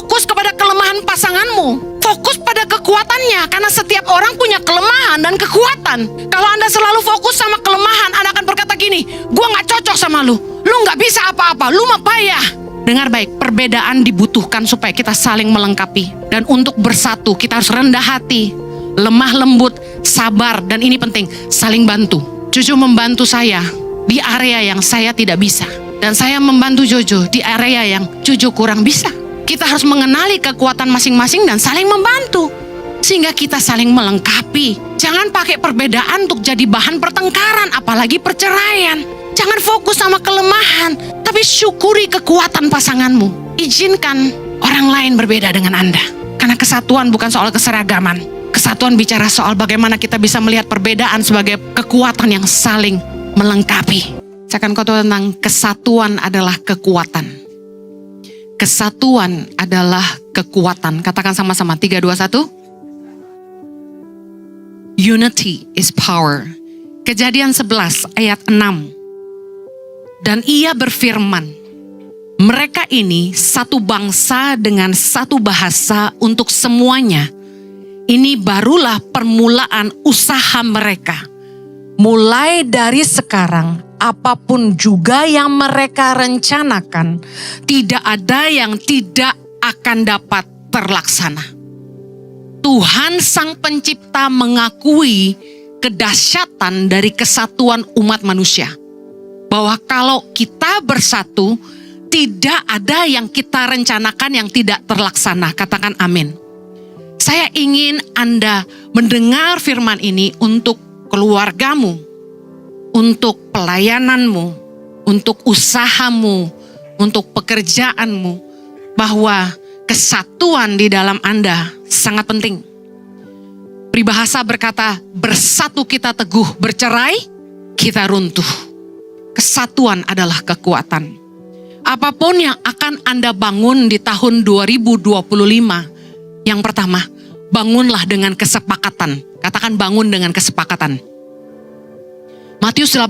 fokus kepada kelemahan pasanganmu. Fokus pada kekuatannya, karena setiap orang punya kelemahan dan kekuatan. Kalau Anda selalu fokus sama kelemahan, Anda akan berkata gini, gue gak cocok sama lu gak bisa apa-apa, lu mah payah. Dengar baik, perbedaan dibutuhkan supaya kita saling melengkapi. Dan untuk bersatu, kita harus rendah hati, lemah lembut, sabar, dan ini penting, saling bantu. Jojo membantu saya di area yang saya tidak bisa. Dan saya membantu Jojo di area yang Jojo kurang bisa. Kita harus mengenali kekuatan masing-masing dan saling membantu. Sehingga kita saling melengkapi. Jangan pakai perbedaan untuk jadi bahan pertengkaran, apalagi perceraian. Jangan fokus sama kelemahan, tapi syukuri kekuatan pasanganmu. Izinkan orang lain berbeda dengan Anda. Karena kesatuan bukan soal keseragaman. Kesatuan bicara soal bagaimana kita bisa melihat perbedaan sebagai kekuatan yang saling melengkapi. Saya akan katakan tentang kesatuan adalah kekuatan. Kesatuan adalah kekuatan. Katakan sama-sama, 3, 2, 1. Unity is power. Kejadian 11 ayat 6. Dan ia berfirman, mereka ini satu bangsa dengan satu bahasa untuk semuanya. Ini barulah permulaan usaha mereka. Mulai dari sekarang, apapun juga yang mereka rencanakan, tidak ada yang tidak akan dapat terlaksana. Tuhan Sang Pencipta mengakui kedahsyatan dari kesatuan umat manusia. Bahwa kalau kita bersatu, tidak ada yang kita rencanakan yang tidak terlaksana. Katakan amin. Saya ingin Anda mendengar firman ini untuk keluargamu, untuk pelayananmu, untuk usahamu, untuk pekerjaanmu, bahwa kesatuan di dalam Anda sangat penting. Peribahasa berkata, bersatu kita teguh, bercerai kita runtuh. Kesatuan adalah kekuatan. Apapun yang akan Anda bangun di tahun 2025, yang pertama, bangunlah dengan kesepakatan. Katakan bangun dengan kesepakatan. Matius 18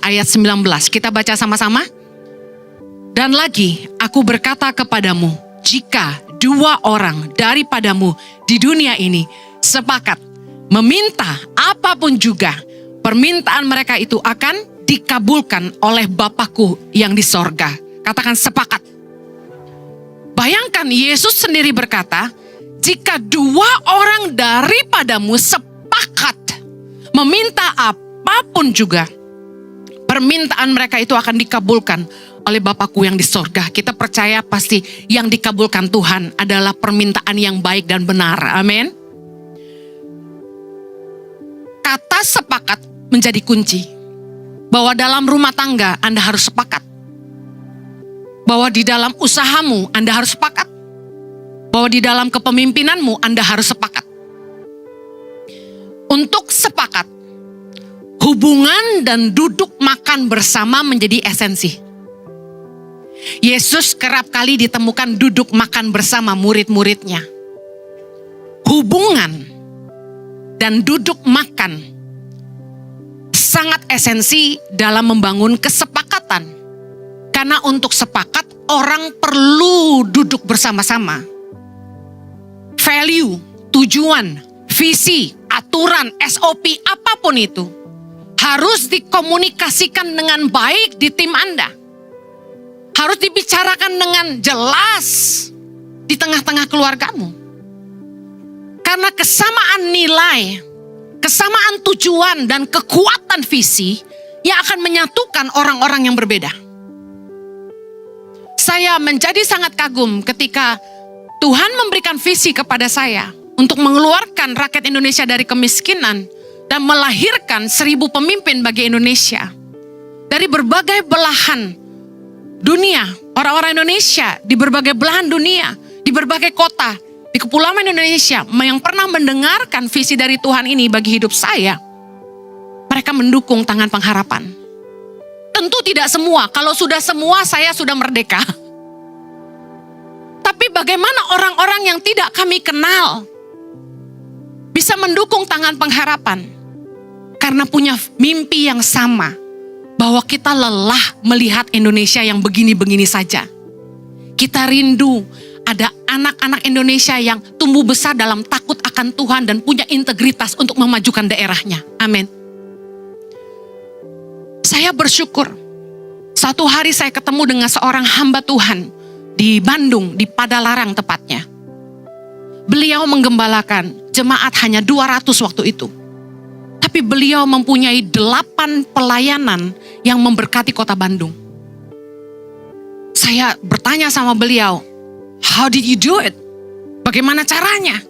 ayat 19, kita baca sama-sama. Dan lagi, aku berkata kepadamu, jika 2 orang daripadamu di dunia ini sepakat meminta apapun juga, permintaan mereka itu akan dikabulkan oleh Bapakku yang di sorga. Katakan sepakat. Bayangkan Yesus sendiri berkata, jika 2 orang daripadamu sepakat meminta apapun juga, permintaan mereka itu akan dikabulkan oleh Bapakku yang di sorga. Kita percaya pasti yang dikabulkan Tuhan adalah permintaan yang baik dan benar. Amin. Kata sepakat menjadi kunci. Bahwa dalam rumah tangga Anda harus sepakat. Bahwa di dalam usahamu Anda harus sepakat. Bahwa di dalam kepemimpinanmu Anda harus sepakat. Untuk sepakat, hubungan dan duduk makan bersama menjadi esensi. Yesus kerap kali ditemukan duduk makan bersama murid-muridnya. Hubungan dan duduk makan sangat esensi dalam membangun kesepakatan. Karena untuk sepakat, orang perlu duduk bersama-sama. Value, tujuan, visi, aturan, SOP, apapun itu harus dikomunikasikan dengan baik di tim Anda. Harus dibicarakan dengan jelas di tengah-tengah keluargamu. Karena kesamaan nilai, kesamaan tujuan dan kekuatan visi yang akan menyatukan orang-orang yang berbeda. Saya menjadi sangat kagum ketika Tuhan memberikan visi kepada saya untuk mengeluarkan rakyat Indonesia dari kemiskinan dan melahirkan 1000 pemimpin bagi Indonesia. Dari berbagai belahan dunia, orang-orang Indonesia di berbagai belahan dunia, di berbagai kota, di Kepulauan Indonesia yang pernah mendengarkan visi dari Tuhan ini bagi hidup saya, mereka mendukung Tangan Pengharapan. Tentu tidak semua, kalau sudah semua saya sudah merdeka. Tapi bagaimana orang-orang yang tidak kami kenal bisa mendukung Tangan Pengharapan? Karena punya mimpi yang sama, bahwa kita lelah melihat Indonesia yang begini-begini saja. Kita rindu ada anak-anak Indonesia yang tumbuh besar dalam takut akan Tuhan dan punya integritas untuk memajukan daerahnya. Amin. Saya bersyukur, satu hari saya ketemu dengan seorang hamba Tuhan di Bandung, di Padalarang tepatnya. Beliau menggembalakan jemaat hanya 200 waktu itu. Tapi beliau mempunyai 8 pelayanan yang memberkati kota Bandung. Saya bertanya sama beliau, how did you do it? Bagaimana caranya?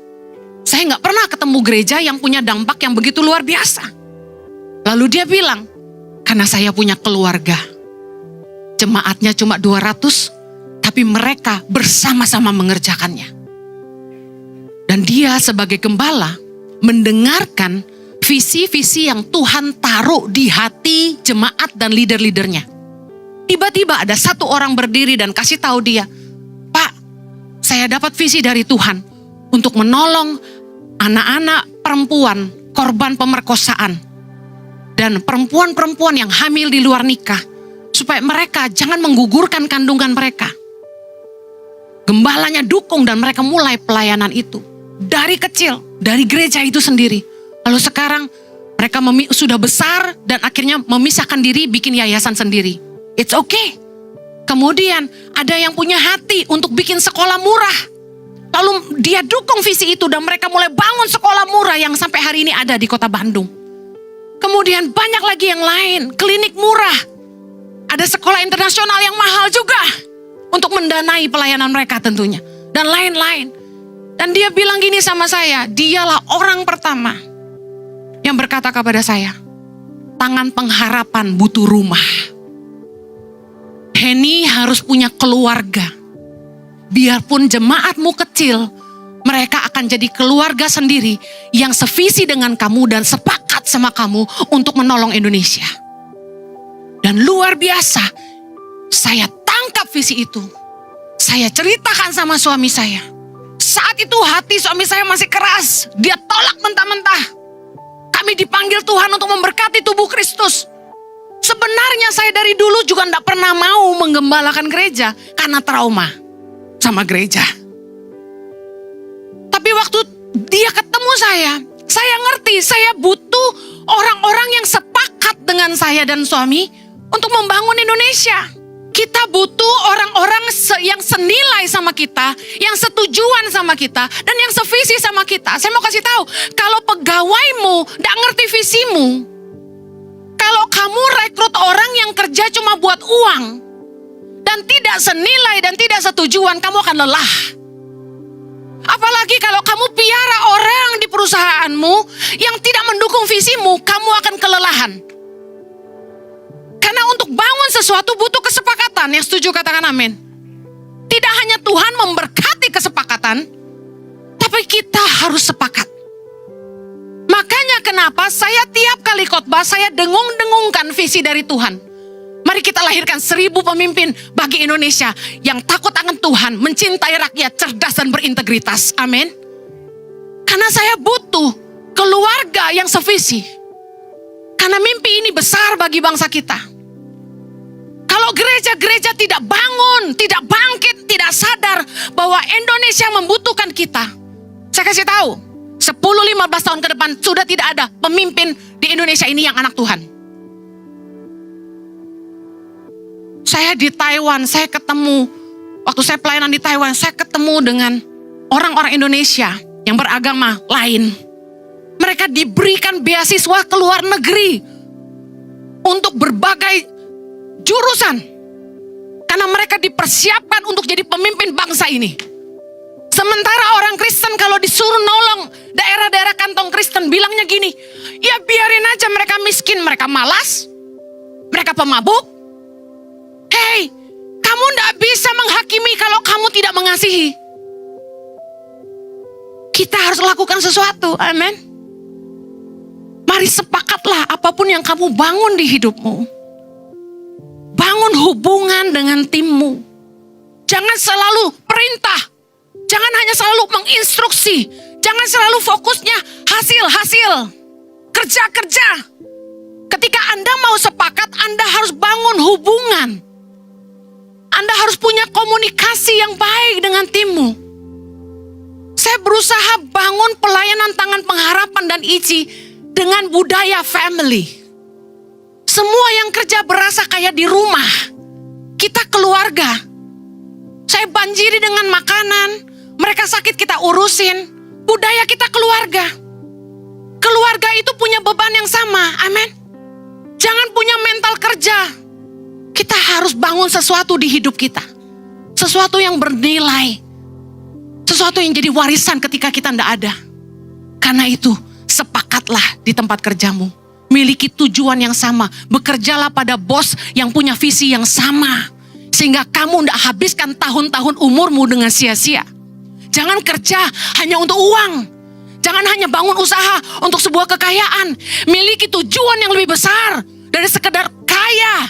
Saya nggak pernah ketemu gereja yang punya dampak yang begitu luar biasa. Lalu dia bilang, karena saya punya keluarga. Jemaatnya cuma 200, tapi mereka bersama-sama mengerjakannya. Dan dia sebagai gembala mendengarkan visi-visi yang Tuhan taruh di hati jemaat dan leader-leadernya. Tiba-tiba ada satu orang berdiri dan kasih tahu dia, Pak, saya dapat visi dari Tuhan untuk menolong anak-anak perempuan korban pemerkosaan dan perempuan-perempuan yang hamil di luar nikah, supaya mereka jangan menggugurkan kandungan mereka. Gembalanya dukung dan mereka mulai pelayanan itu. Dari kecil, dari gereja itu sendiri. Lalu sekarang mereka sudah besar dan akhirnya memisahkan diri bikin yayasan sendiri. It's okay. Kemudian ada yang punya hati untuk bikin sekolah murah. Lalu dia dukung visi itu dan mereka mulai bangun sekolah murah yang sampai hari ini ada di kota Bandung. Kemudian banyak lagi yang lain, klinik murah. Ada sekolah internasional yang mahal juga untuk mendanai pelayanan mereka tentunya. Dan lain-lain. Dan dia bilang gini sama saya, dialah orang pertama yang berkata kepada saya, tangan pengharapan butuh rumah. Henny harus punya keluarga. Biarpun jemaatmu kecil, mereka akan jadi keluarga sendiri yang sevisi dengan kamu dan sepakat sama kamu untuk menolong Indonesia. Dan luar biasa, saya tangkap visi itu. Saya ceritakan sama suami saya. Saat itu hati suami saya masih keras. Dia tolak mentah-mentah. Kami dipanggil Tuhan untuk memberkati tubuh Kristus. Sebenarnya saya dari dulu juga tidak pernah mau menggembalakan gereja karena trauma sama gereja. Tapi waktu dia ketemu saya ngerti saya butuh orang-orang yang sepakat dengan saya dan suami untuk membangun Indonesia. Kita butuh orang-orang yang senilai sama kita, yang setujuan sama kita, dan yang sevisi sama kita. Saya mau kasih tahu, kalau pegawaimu tidak ngerti visimu, kalau kamu rekrut orang yang kerja cuma buat uang, dan tidak senilai dan tidak setujuan, kamu akan lelah. Apalagi kalau kamu piara orang di perusahaanmu yang tidak mendukung visimu, kamu akan kelelahan. Karena untuk bangun sesuatu butuh kesepakatan. Yang setuju katakan amin. Tidak hanya Tuhan memberkati kesepakatan, tapi kita harus sepakat. Makanya kenapa saya tiap kali khotbah saya dengung-dengungkan visi dari Tuhan. Mari kita lahirkan 1000 pemimpin bagi Indonesia yang takut akan Tuhan, mencintai rakyat, cerdas dan berintegritas. Amin. Karena saya butuh keluarga yang sevisi. Karena mimpi ini besar bagi bangsa kita. Kalau gereja-gereja tidak bangun, tidak bangkit, tidak sadar bahwa Indonesia membutuhkan kita. Saya kasih tahu, 10-15 tahun ke depan sudah tidak ada pemimpin di Indonesia ini yang anak Tuhan. Saya di Taiwan, saya ketemu, waktu saya pelayanan di Taiwan, saya ketemu dengan orang-orang Indonesia yang beragama lain. Mereka diberikan beasiswa ke luar negeri untuk berbagai jurusan. Karena mereka dipersiapkan untuk jadi pemimpin bangsa ini. Sementara orang Kristen kalau disuruh nolong daerah-daerah kantong Kristen bilangnya gini, ya biarin aja mereka miskin, mereka malas, mereka pemabuk. Hei, kamu tidak bisa menghakimi kalau kamu tidak mengasihi. Kita harus lakukan sesuatu, amin. Mari sepakatlah apapun yang kamu bangun di hidupmu. Bangun hubungan dengan timmu. Jangan selalu perintah. Jangan hanya selalu menginstruksi. Jangan selalu fokusnya hasil. Kerja. Ketika Anda mau sepakat, Anda harus bangun hubungan. Anda harus punya komunikasi yang baik dengan timmu. Saya berusaha bangun pelayanan tangan pengharapan dan ICI dengan budaya family. Semua yang kerja berasa kayak di rumah. Kita keluarga. Saya banjiri dengan makanan. Mereka sakit kita urusin. Budaya kita keluarga. Keluarga itu punya beban yang sama. Amin. Jangan punya mental kerja. Kita harus bangun sesuatu di hidup kita. Sesuatu yang bernilai. Sesuatu yang jadi warisan ketika kita tidak ada. Karena itu, sepakatlah di tempat kerjamu. Miliki tujuan yang sama. Bekerjalah pada bos yang punya visi yang sama. Sehingga kamu tidak habiskan tahun-tahun umurmu dengan sia-sia. Jangan kerja hanya untuk uang. Jangan hanya bangun usaha untuk sebuah kekayaan. Miliki tujuan yang lebih besar dari sekedar kaya.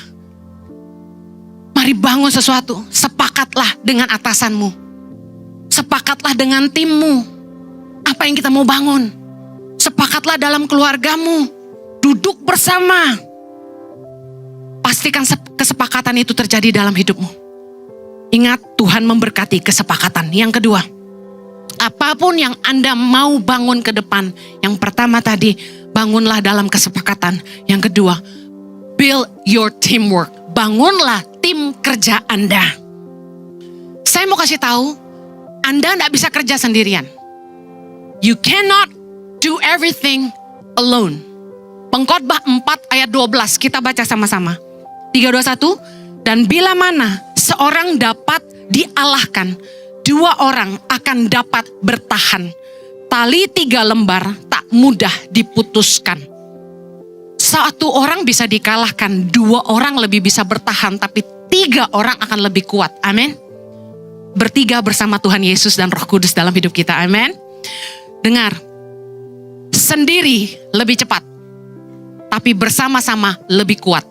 Mari bangun sesuatu. Sepakatlah dengan atasanmu. Sepakatlah dengan timmu. Apa yang kita mau bangun? Sepakatlah dalam keluargamu. Duduk bersama. Pastikan kesepakatan itu terjadi dalam hidupmu. Ingat, Tuhan memberkati kesepakatan. Yang kedua, apapun yang Anda mau bangun ke depan. Yang pertama tadi, bangunlah dalam kesepakatan. Yang kedua, build your teamwork. Bangunlah tim kerja Anda. Saya mau kasih tahu, Anda tidak bisa kerja sendirian. You cannot do everything alone. Pengkhotbah 4 ayat 12, kita baca sama-sama. 3, 2, 1. Dan bila mana seorang dapat dialahkan, 2 orang akan dapat bertahan. Tali 3 lembar tak mudah diputuskan. 1 orang bisa dikalahkan, 2 orang lebih bisa bertahan, tapi 3 orang akan lebih kuat. Amin. Bertiga bersama Tuhan Yesus dan Roh Kudus dalam hidup kita. Amin. Dengar, sendiri lebih cepat, tapi bersama-sama lebih kuat.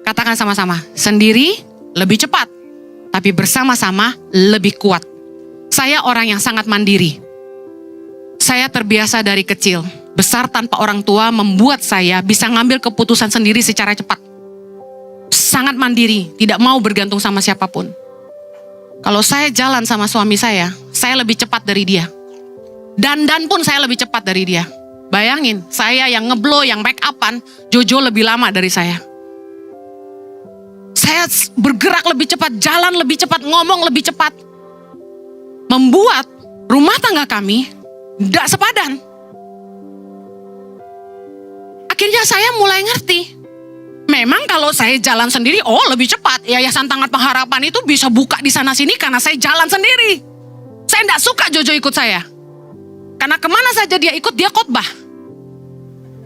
Katakan sama-sama, sendiri lebih cepat, tapi bersama-sama lebih kuat. Saya orang yang sangat mandiri. Saya terbiasa dari kecil. Besar tanpa orang tua membuat saya bisa ngambil keputusan sendiri secara cepat. Sangat mandiri, tidak mau bergantung sama siapapun. Kalau saya jalan sama suami saya lebih cepat dari dia. Dandan pun saya lebih cepat dari dia. Bayangin, saya yang ngeblow, yang make upan, Jojo lebih lama dari saya. Saya bergerak lebih cepat, jalan lebih cepat, ngomong lebih cepat. Membuat rumah tangga kami tidak sepadan. Akhirnya saya mulai ngerti. Memang kalau saya jalan sendiri, lebih cepat. Yayasan Tangan Pengharapan itu bisa buka di sana sini karena saya jalan sendiri. Saya tidak suka Jojo ikut saya. Karena kemana saja dia ikut, dia khotbah.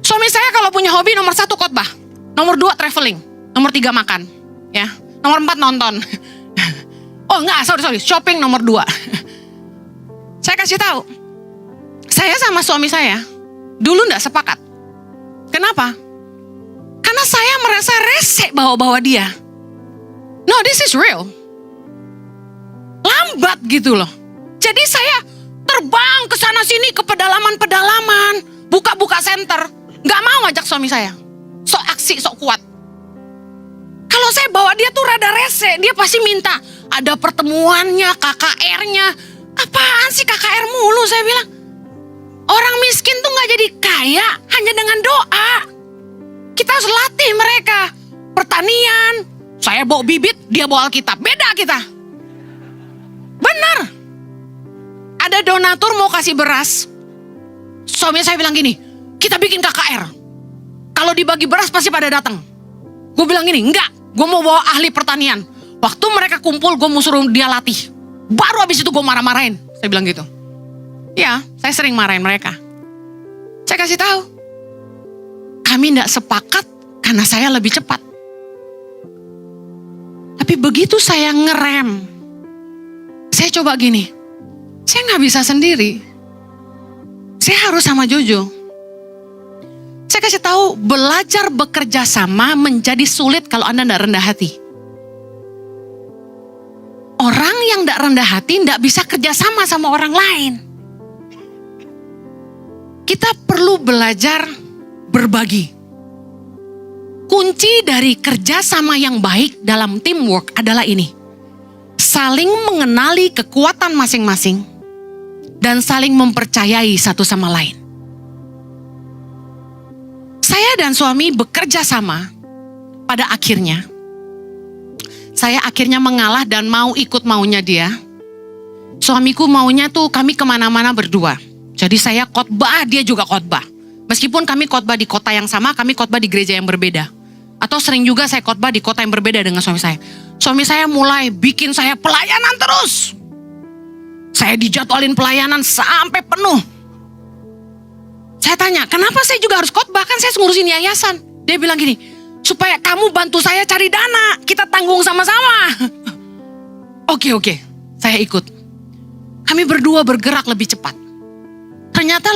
Suami saya kalau punya hobi nomor 1 khotbah. Nomor 2 traveling. Nomor 3 makan. Ya. Nomor 4 nonton. Sorry. Shopping nomor 2. Saya kasih tahu. Saya sama suami saya dulu tidak sepakat. Kenapa? Karena saya merasa resek bawa-bawa dia. No, this is real. Lambat gitu loh. Jadi saya terbang ke sana sini ke pedalaman-pedalaman, buka-buka center. Gak mau ajak suami saya. Sok aksi, sok kuat. Kalau saya bawa dia tuh rada resek, dia pasti minta ada pertemuannya, KKR-nya. Apaan sih KKR mulu, saya bilang. Orang miskin tuh gak jadi kaya hanya dengan doa. Kita harus latih mereka. Pertanian, saya bawa bibit, dia bawa Alkitab. Beda kita. Benar. Ada donatur mau kasih beras. Suami saya bilang gini, kita bikin KKR. Kalau dibagi beras pasti pada datang. Gue bilang gini, enggak. Gue mau bawa ahli pertanian. Waktu mereka kumpul, gue mau suruh dia latih. Baru habis itu gue marah-marahin. Saya bilang gitu. Ya, saya sering marahin mereka. Saya kasih tahu. Kami tidak sepakat karena saya lebih cepat. Tapi begitu saya ngerem, saya coba gini, saya nggak bisa sendiri. Saya harus sama Jojo. Saya kasih tahu, belajar bekerja sama menjadi sulit kalau Anda tidak rendah hati. Orang yang tidak rendah hati tidak bisa kerjasama sama orang lain. Kita perlu belajar berbagi. Kunci dari kerjasama yang baik dalam teamwork adalah ini. Saling mengenali kekuatan masing-masing dan saling mempercayai satu sama lain. Saya dan suami bekerja sama. Pada akhirnya, saya akhirnya mengalah dan mau ikut maunya dia. Suamiku maunya tuh kami kemana-mana berdua. Jadi saya khotbah, dia juga khotbah. Meskipun kami khotbah di kota yang sama, kami khotbah di gereja yang berbeda. Atau sering juga saya khotbah di kota yang berbeda dengan suami saya. Suami saya mulai bikin saya pelayanan terus. Saya dijadwalin pelayanan sampai penuh. Saya tanya, kenapa saya juga harus khotbah? Kan saya ngurusin yayasan. Dia bilang gini, supaya kamu bantu saya cari dana. Kita tanggung sama-sama. Oke, saya ikut. Kami berdua bergerak lebih cepat. Ternyata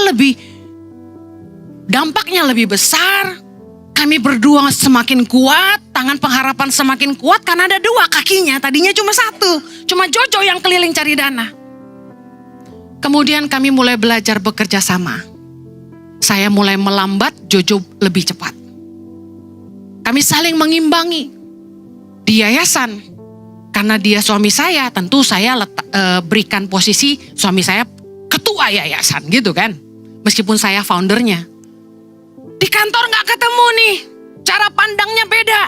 dampaknya lebih besar. Kami berdua semakin kuat, tangan pengharapan semakin kuat karena ada dua kakinya. Tadinya cuma satu, cuma Jojo yang keliling cari dana. Kemudian kami mulai belajar bekerja sama. Saya mulai melambat, Jojo lebih cepat. Kami saling mengimbangi. Di yayasan, karena dia suami saya, tentu saya berikan posisi suami saya ketua yayasan gitu kan. Meskipun saya foundernya. Di kantor gak ketemu nih, cara pandangnya beda.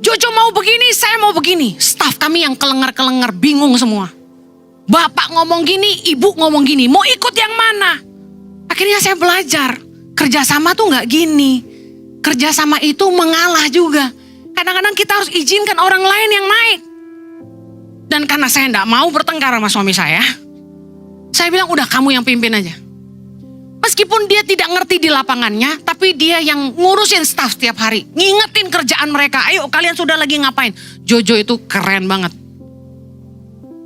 Jojo mau begini, saya mau begini. Staf kami yang kelengar-kelengar, bingung semua. Bapak ngomong gini, ibu ngomong gini, mau ikut yang mana? Akhirnya saya belajar, kerjasama tuh gak gini. Kerjasama itu mengalah juga. Kadang-kadang kita harus izinkan orang lain yang naik. Dan karena saya gak mau bertengkar sama suami saya bilang udah kamu yang pimpin aja. Meskipun dia tidak ngerti di lapangannya, tapi dia yang ngurusin staf setiap hari. Ngingetin kerjaan mereka, ayo kalian sudah lagi ngapain. Jojo itu keren banget.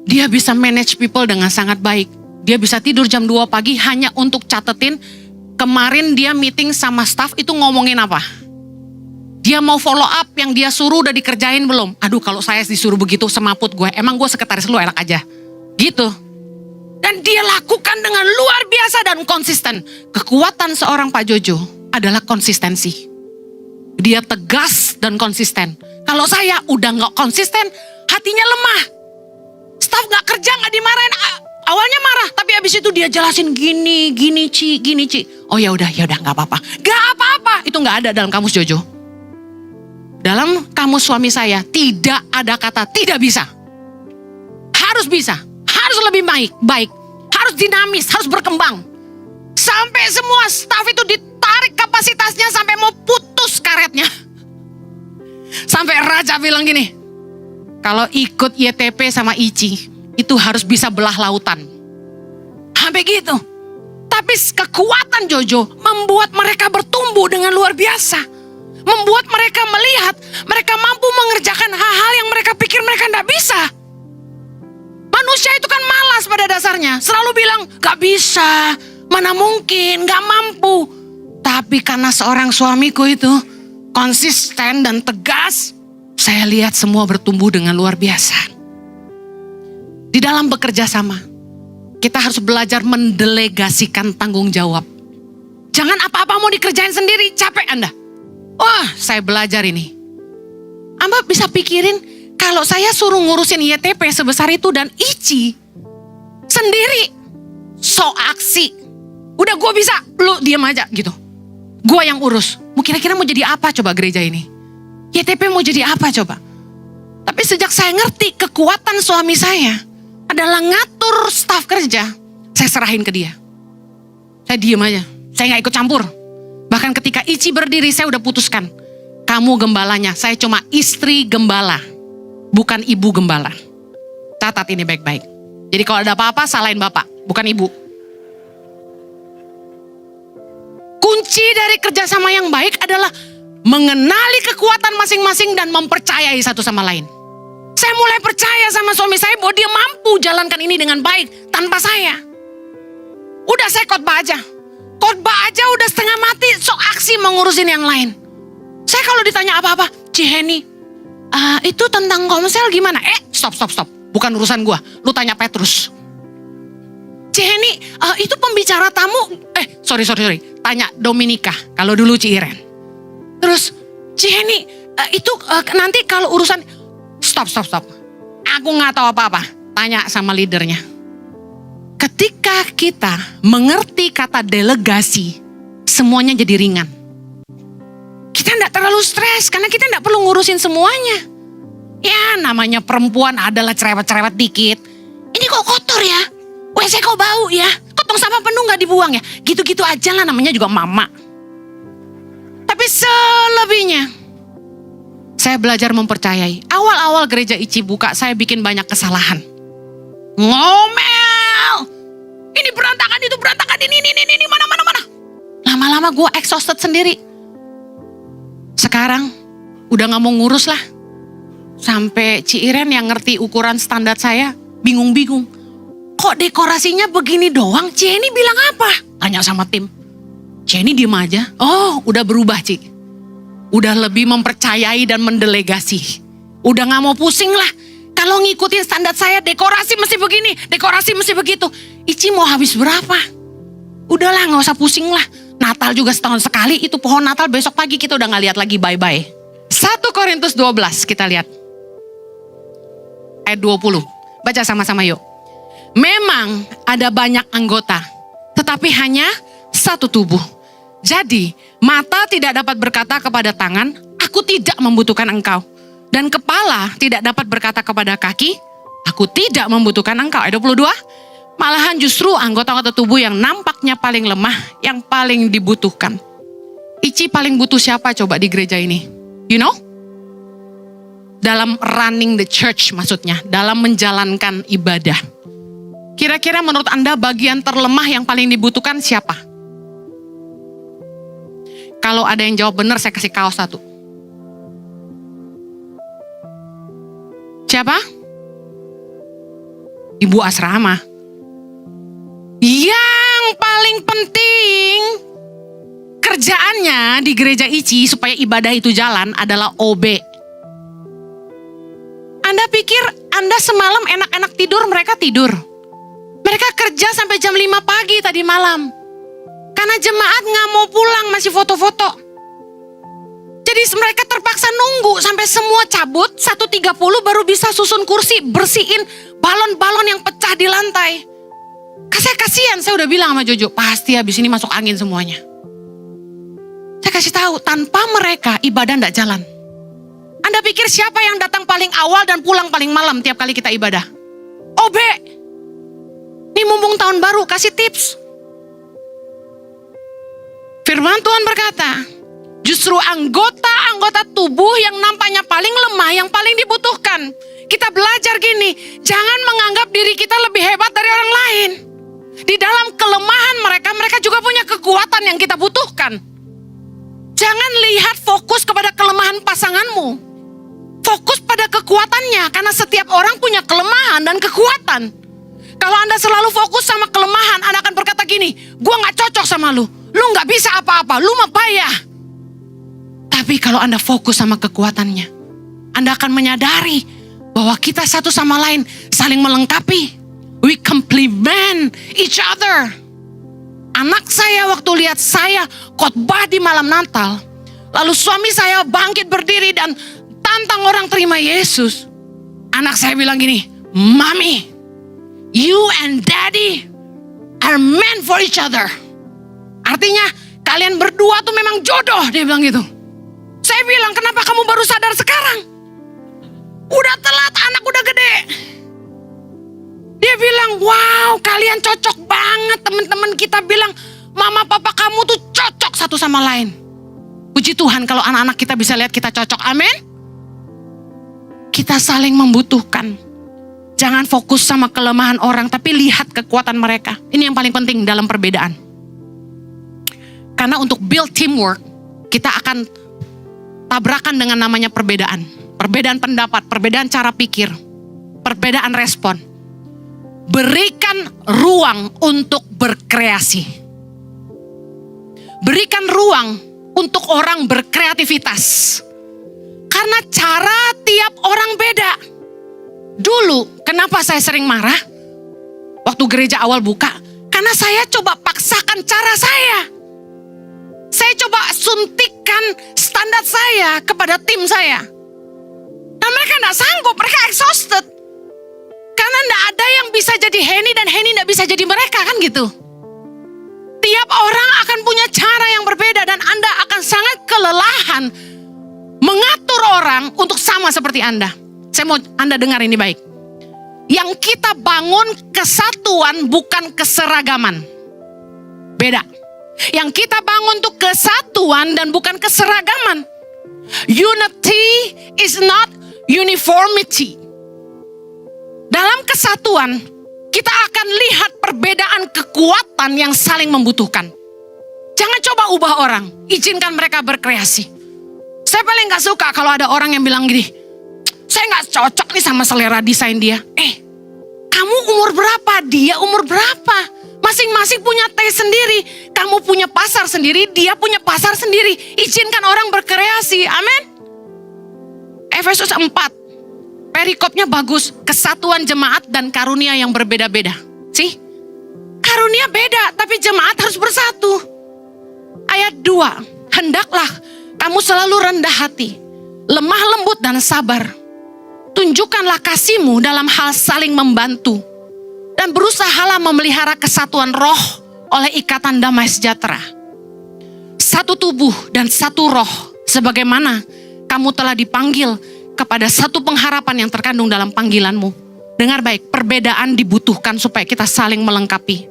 Dia bisa manage people dengan sangat baik. Dia bisa tidur jam 2 pagi hanya untuk catetin kemarin dia meeting sama staf itu ngomongin apa. Dia mau follow up yang dia suruh udah dikerjain belum. Aduh kalau saya disuruh begitu semaput gue, emang gue sekretaris lu enak aja. Gitu. Dan dia lakukan dengan luar biasa dan konsisten. Kekuatan seorang Pak Jojo adalah konsistensi. Dia tegas dan konsisten. Kalau saya udah gak konsisten, hatinya lemah. Staf gak kerja, gak dimarahin. Awalnya marah, tapi habis itu dia jelasin gini Ci. Oh ya udah gak apa-apa. Gak apa-apa, itu gak ada dalam kamus Jojo. Dalam kamus suami saya, tidak ada kata tidak bisa. Harus bisa. Harus lebih baik, harus dinamis, harus berkembang. Sampai semua staf itu ditarik kapasitasnya sampai mau putus karetnya. Sampai Raja bilang gini, kalau ikut YTP sama Ici, itu harus bisa belah lautan. Sampai gitu. Tapi kekuatan Jojo membuat mereka bertumbuh dengan luar biasa. Membuat mereka melihat, mereka mampu mengerjakan hal-hal yang mereka pikir mereka tidak bisa. Manusia itu kan malas pada dasarnya. Selalu bilang, gak bisa, mana mungkin, gak mampu. Tapi karena seorang suamiku itu konsisten dan tegas, saya lihat semua bertumbuh dengan luar biasa. Di dalam bekerja sama, kita harus belajar mendelegasikan tanggung jawab. Jangan apa-apa mau dikerjain sendiri, capek Anda. Wah, saya belajar ini. Anda bisa pikirin, kalau saya suruh ngurusin YTP sebesar itu dan Ici sendiri, so aksi. Udah gue bisa, lu diam aja gitu. Gue yang urus. Kira-kira mau jadi apa coba gereja ini? YTP mau jadi apa coba? Tapi sejak saya ngerti kekuatan suami saya adalah ngatur staf kerja, saya serahin ke dia. Saya diam aja, saya gak ikut campur. Bahkan ketika Ici berdiri saya udah putuskan, kamu gembalanya, saya cuma istri gembala, bukan ibu gembala. Catat ini baik-baik. Jadi kalau ada apa-apa salahin bapak, bukan ibu. Kunci dari kerjasama yang baik adalah mengenali kekuatan masing-masing dan mempercayai satu sama lain. Saya mulai percaya sama suami saya bahwa dia mampu jalankan ini dengan baik tanpa saya. Udah saya khotbah aja. Khotbah aja udah setengah mati, sok aksi mengurusin yang lain. Saya kalau ditanya apa-apa, Ciheni, itu tentang komsel gimana? Stop. Bukan urusan gua. Lu tanya Petrus. Ciheni, itu pembicara tamu. Sorry. Tanya Dominika, kalau dulu Ciiren. Terus, Ciheni, itu nanti kalau urusan... Stop. Aku gak tahu apa-apa. Tanya sama leadernya. Ketika kita mengerti kata delegasi, semuanya jadi ringan. Kita tidak terlalu stres karena kita tidak perlu ngurusin semuanya. Ya namanya perempuan adalah cerewet-cerewet dikit. Ini kok kotor ya? WC kok bau ya? Kok tong sampah penuh gak dibuang ya? Gitu-gitu aja lah, namanya juga mama. Tapi selebihnya, saya belajar mempercayai. Awal-awal gereja Ici buka, saya bikin banyak kesalahan. Ngomel! Ini berantakan, itu berantakan, ini, mana. Lama-lama gue exhausted sendiri. Sekarang, udah gak mau ngurus lah. Sampai Ci Iren yang ngerti ukuran standar saya, bingung-bingung. Kok dekorasinya begini doang? Jenny bilang apa? Tanya sama tim. Jenny diem aja. Oh, udah berubah, Ci. Udah lebih mempercayai dan mendelegasi. Udah gak mau pusing lah. Kalau ngikutin standar saya, dekorasi mesti begini, dekorasi mesti begitu. Ici mau habis berapa? Udahlah, gak usah pusing lah. Natal juga setahun sekali, itu pohon Natal besok pagi kita udah gak lihat lagi, bye-bye. 1 Korintus 12 kita lihat. Ayat 20. Baca sama-sama yuk. Memang ada banyak anggota, tetapi hanya satu tubuh. Jadi, mata tidak dapat berkata kepada tangan, aku tidak membutuhkan engkau. Dan kepala tidak dapat berkata kepada kaki, aku tidak membutuhkan engkau. Ayat 22. Malahan justru anggota-anggota tubuh yang nampaknya paling lemah, yang paling dibutuhkan. Ici paling butuh siapa coba di gereja ini? You know? Dalam running the church maksudnya, dalam menjalankan ibadah. Kira-kira menurut Anda bagian terlemah yang paling dibutuhkan siapa? Kalau ada yang jawab benar, saya kasih kaos 1. Siapa? Ibu asrama. Yang paling penting kerjaannya di gereja Ici supaya ibadah itu jalan adalah OB. Anda pikir Anda semalam enak-enak tidur, mereka tidur. Mereka kerja sampai jam 5 pagi tadi malam. Karena jemaat gak mau pulang, masih foto-foto. Jadi mereka terpaksa nunggu sampai semua cabut, 1.30 baru bisa susun kursi, bersihin balon-balon yang pecah di lantai. Saya kasihan, saya udah bilang sama Jojo, pasti habis ini masuk angin semuanya. Saya kasih tahu, tanpa mereka ibadah gak jalan. Anda pikir siapa yang datang paling awal dan pulang paling malam tiap kali kita ibadah? OB. Ini mumpung tahun baru, kasih tips. Firman Tuhan berkata, justru anggota-anggota tubuh yang nampaknya paling lemah, yang paling dibutuhkan. Kita belajar gini, jangan menganggap diri kita lebih hebat dari orang lain. Di dalam kelemahan mereka, mereka juga punya kekuatan yang kita butuhkan. Jangan lihat fokus kepada kelemahan pasanganmu. Fokus pada kekuatannya, karena setiap orang punya kelemahan dan kekuatan. Kalau Anda selalu fokus sama kelemahan, Anda akan berkata gini, gue gak cocok sama lu gak bisa apa-apa, lu mah payah. Tapi kalau Anda fokus sama kekuatannya, Anda akan menyadari bahwa kita satu sama lain saling melengkapi. We complement each other. Anak saya waktu lihat saya khotbah di malam Natal, lalu suami saya bangkit berdiri dan tantang orang terima Yesus. Anak saya bilang gini, Mami, you and Daddy are meant for each other. Artinya kalian berdua tuh memang jodoh, dia bilang gitu. Saya bilang, kenapa kamu baru sadar sekarang? Udah telat, anak udah gede. Dia bilang, wow kalian cocok banget. Teman-teman kita bilang, mama papa kamu tuh cocok satu sama lain. Puji Tuhan kalau anak-anak kita bisa lihat kita cocok, amin. Kita saling membutuhkan. Jangan fokus sama kelemahan orang, tapi lihat kekuatan mereka. Ini yang paling penting dalam perbedaan. Karena untuk build teamwork, kita akan tabrakan dengan namanya perbedaan. Perbedaan pendapat, perbedaan cara pikir, perbedaan respon. Berikan ruang untuk berkreasi. Berikan ruang untuk orang berkreativitas. Karena cara tiap orang beda. Dulu, kenapa saya sering marah? Waktu gereja awal buka, karena saya coba paksakan cara saya. Saya coba suntikkan standar saya kepada tim saya. Dan mereka gak sanggup, mereka exhausted. Karena Karena enggak ada yang bisa jadi Henny dan Henny enggak bisa jadi mereka, kan gitu. Tiap orang akan punya cara yang berbeda dan Anda akan sangat kelelahan mengatur orang untuk sama seperti Anda. Saya mau Anda dengar ini baik. Yang kita bangun kesatuan bukan keseragaman. Beda. Yang kita bangun tuh kesatuan dan bukan keseragaman. Unity is not uniformity. Dalam kesatuan, kita akan lihat perbedaan kekuatan yang saling membutuhkan. Jangan coba ubah orang, izinkan mereka berkreasi. Saya paling gak suka kalau ada orang yang bilang gini, saya gak cocok nih sama selera desain dia. Kamu umur berapa? Dia umur berapa? Masing-masing punya taste sendiri. Kamu punya pasar sendiri, dia punya pasar sendiri. Izinkan orang berkreasi, amin. Efesus 4, perikopnya bagus. Kesatuan jemaat dan karunia yang berbeda-beda. Sih? Karunia beda, tapi jemaat harus bersatu. Ayat 2, hendaklah kamu selalu rendah hati, lemah lembut dan sabar. Tunjukkanlah kasihmu dalam hal saling membantu. Dan berusahalah memelihara kesatuan roh oleh ikatan damai sejahtera. Satu tubuh dan satu roh, sebagaimana kamu telah dipanggil kepada satu pengharapan yang terkandung dalam panggilanmu. Dengar baik, perbedaan dibutuhkan supaya kita saling melengkapi.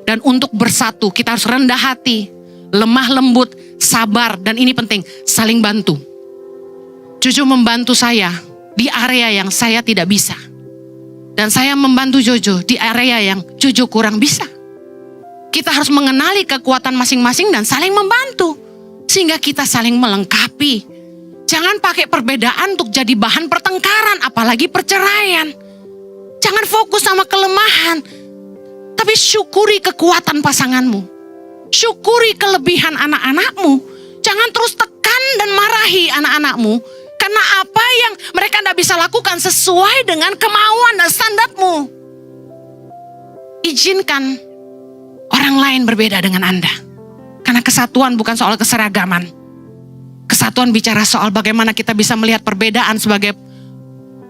Dan untuk bersatu kita harus rendah hati, lemah lembut, sabar, dan ini penting, saling bantu. Jojo membantu saya di area yang saya tidak bisa. Dan saya membantu Jojo di area yang Jojo kurang bisa. Kita harus mengenali kekuatan masing-masing dan saling membantu. Sehingga kita saling melengkapi. Jangan pakai perbedaan untuk jadi bahan pertengkaran, apalagi perceraian. Jangan fokus sama kelemahan. Tapi syukuri kekuatan pasanganmu. Syukuri kelebihan anak-anakmu. Jangan terus tekan dan marahi anak-anakmu. Karena apa yang mereka tidak bisa lakukan sesuai dengan kemauan dan standarmu. Izinkan orang lain berbeda dengan Anda. Karena kesatuan bukan soal keseragaman. Kesatuan bicara soal bagaimana kita bisa melihat perbedaan sebagai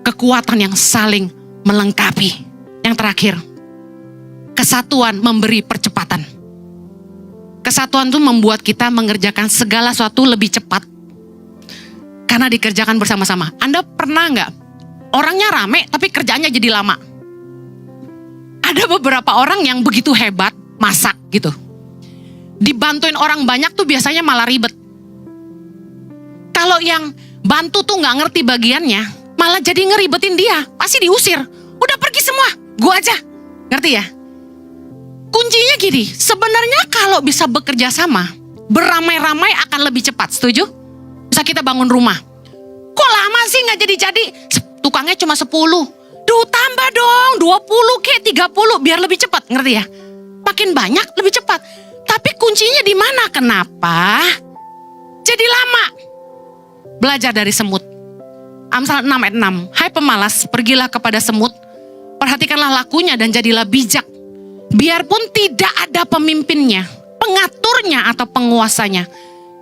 kekuatan yang saling melengkapi. Yang terakhir, kesatuan memberi percepatan. Kesatuan itu membuat kita mengerjakan segala sesuatu lebih cepat. Karena dikerjakan bersama-sama. Anda pernah nggak? Orangnya rame tapi kerjaannya jadi lama. Ada beberapa orang yang begitu hebat masak gitu. Dibantuin orang banyak tuh biasanya malah ribet. Kalau yang bantu tuh nggak ngerti bagiannya, malah jadi ngeribetin dia. Pasti diusir. Udah pergi semua, gua aja. Ngerti ya? Kuncinya gini, sebenarnya kalau bisa bekerja sama, beramai-ramai akan lebih cepat, setuju? Bisa kita bangun rumah. Kok lama sih gak jadi-jadi? Tukangnya cuma 10. Duh tambah dong 20 ke 30 biar lebih cepat, ngerti ya? Makin banyak lebih cepat. Tapi kuncinya di mana? Kenapa? Jadi lama. Belajar dari semut. Amsal 6 ayat 6. Hai pemalas, pergilah kepada semut. Perhatikanlah lakunya dan jadilah bijak. Biarpun tidak ada pemimpinnya, pengaturnya atau penguasanya.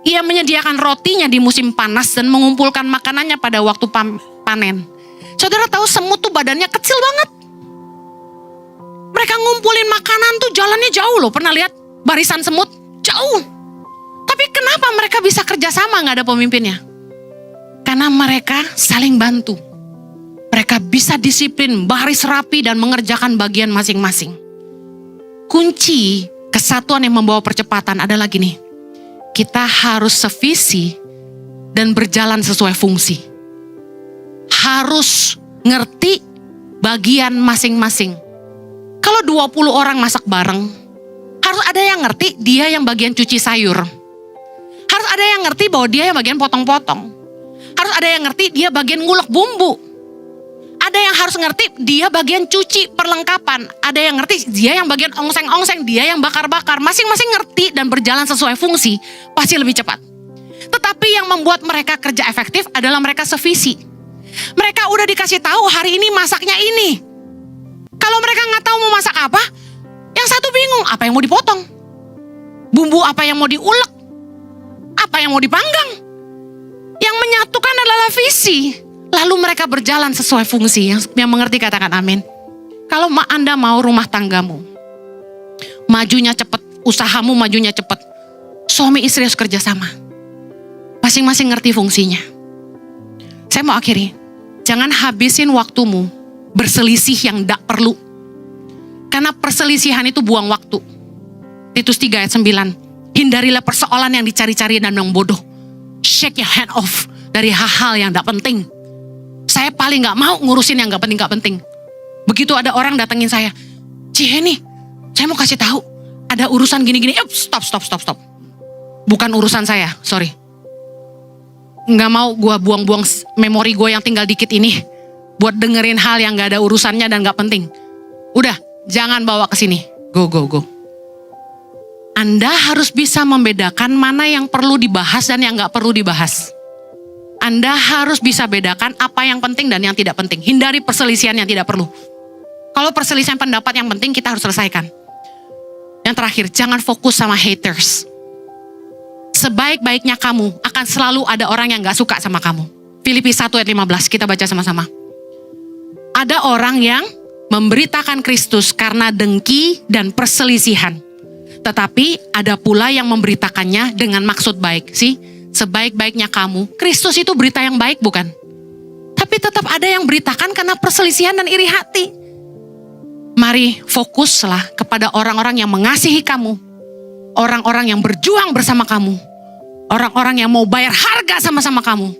Ia menyediakan rotinya di musim panas dan mengumpulkan makanannya pada waktu panen. Saudara tahu semut tuh badannya kecil banget. Mereka ngumpulin makanan tuh jalannya jauh loh. Pernah lihat barisan semut? Jauh. Tapi kenapa mereka bisa kerjasama gak ada pemimpinnya? Karena mereka saling bantu. Mereka bisa disiplin, baris rapi dan mengerjakan bagian masing-masing. Kunci kesatuan yang membawa percepatan adalah gini. Kita harus sevisi dan berjalan sesuai fungsi. Harus ngerti bagian masing-masing. Kalau 20 orang masak bareng, harus ada yang ngerti dia yang bagian cuci sayur. Harus ada yang ngerti bahwa dia yang bagian potong-potong. Harus ada yang ngerti dia bagian ngulek bumbu. Ada yang harus ngerti dia bagian cuci perlengkapan. Ada yang ngerti dia yang bagian ongseng-ongseng, dia yang bakar-bakar. Masing-masing ngerti dan berjalan sesuai fungsi, pasti lebih cepat. Tetapi yang membuat mereka kerja efektif adalah mereka sevisi. Mereka udah dikasih tahu hari ini masaknya ini. Kalau mereka nggak tahu mau masak apa, yang satu bingung apa yang mau dipotong, bumbu apa yang mau diulek, apa yang mau dipanggang. Yang menyatukan adalah visi. Lalu mereka berjalan sesuai fungsi. Yang mengerti katakan amin. Kalau Anda mau rumah tanggamu majunya cepat, usahamu majunya cepat, suami istri harus kerja sama. Masing-masing ngerti fungsinya. Saya mau akhiri. Jangan habisin waktumu berselisih yang tidak perlu. Karena perselisihan itu buang waktu. Titus 3 ayat 9. Hindarilah persoalan yang dicari-cari dan yang bodoh. Shake your hand off dari hal-hal yang tidak penting. Saya paling gak mau ngurusin yang gak penting. Begitu ada orang datengin saya, Ciheni, saya mau kasih tahu, ada urusan gini-gini. Stop. Bukan urusan saya, sorry. Gak mau gue buang-buang memori gue yang tinggal dikit ini buat dengerin hal yang gak ada urusannya dan gak penting. Udah, jangan bawa ke sini. Go. Anda harus bisa membedakan mana yang perlu dibahas dan yang gak perlu dibahas. Anda harus bisa bedakan apa yang penting dan yang tidak penting. Hindari perselisihan yang tidak perlu. Kalau perselisihan pendapat yang penting kita harus selesaikan. Yang terakhir, jangan fokus sama haters. Sebaik-baiknya kamu akan selalu ada orang yang gak suka sama kamu. Filipi 1 ayat 15, kita baca sama-sama. Ada orang yang memberitakan Kristus karena dengki dan perselisihan. Tetapi ada pula yang memberitakannya dengan maksud baik. Sebaik-baiknya kamu, Kristus itu berita yang baik bukan? Tapi tetap ada yang beritakan karena perselisihan dan iri hati. Mari fokuslah kepada orang-orang yang mengasihi kamu. Orang-orang yang berjuang bersama kamu. Orang-orang yang mau bayar harga sama-sama kamu.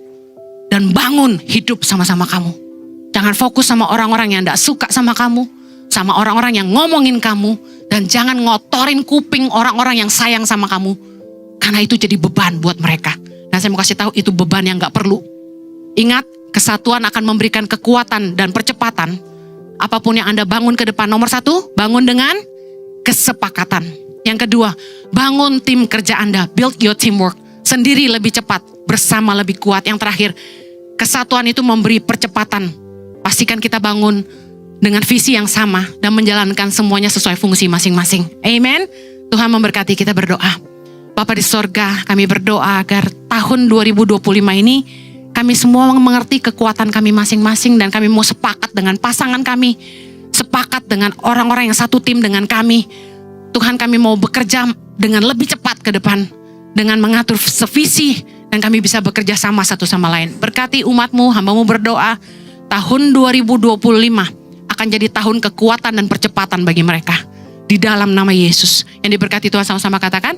Dan bangun hidup sama-sama kamu. Jangan fokus sama orang-orang yang gak suka sama kamu. Sama orang-orang yang ngomongin kamu. Dan jangan ngotorin kuping orang-orang yang sayang sama kamu. Karena itu jadi beban buat mereka. Dan saya mau kasih tahu itu beban yang gak perlu. Ingat, kesatuan akan memberikan kekuatan dan percepatan. Apapun yang Anda bangun ke depan, nomor 1, bangun dengan kesepakatan. Yang kedua, bangun tim kerja Anda, build your teamwork. Sendiri lebih cepat, bersama lebih kuat. Yang terakhir, kesatuan itu memberi percepatan. Pastikan kita bangun dengan visi yang sama dan menjalankan semuanya sesuai fungsi masing-masing. Amen. Tuhan memberkati, kita berdoa. Bapa di sorga, kami berdoa agar tahun 2025 ini kami semua mengerti kekuatan kami masing-masing dan kami mau sepakat dengan pasangan kami, sepakat dengan orang-orang yang satu tim dengan kami. Tuhan, kami mau bekerja dengan lebih cepat ke depan, dengan mengatur sevisi dan kami bisa bekerja sama satu sama lain. Berkati umat-Mu, hamba-Mu berdoa, tahun 2025 akan jadi tahun kekuatan dan percepatan bagi mereka. Di dalam nama Yesus. Yang diberkati Tuhan sama-sama katakan,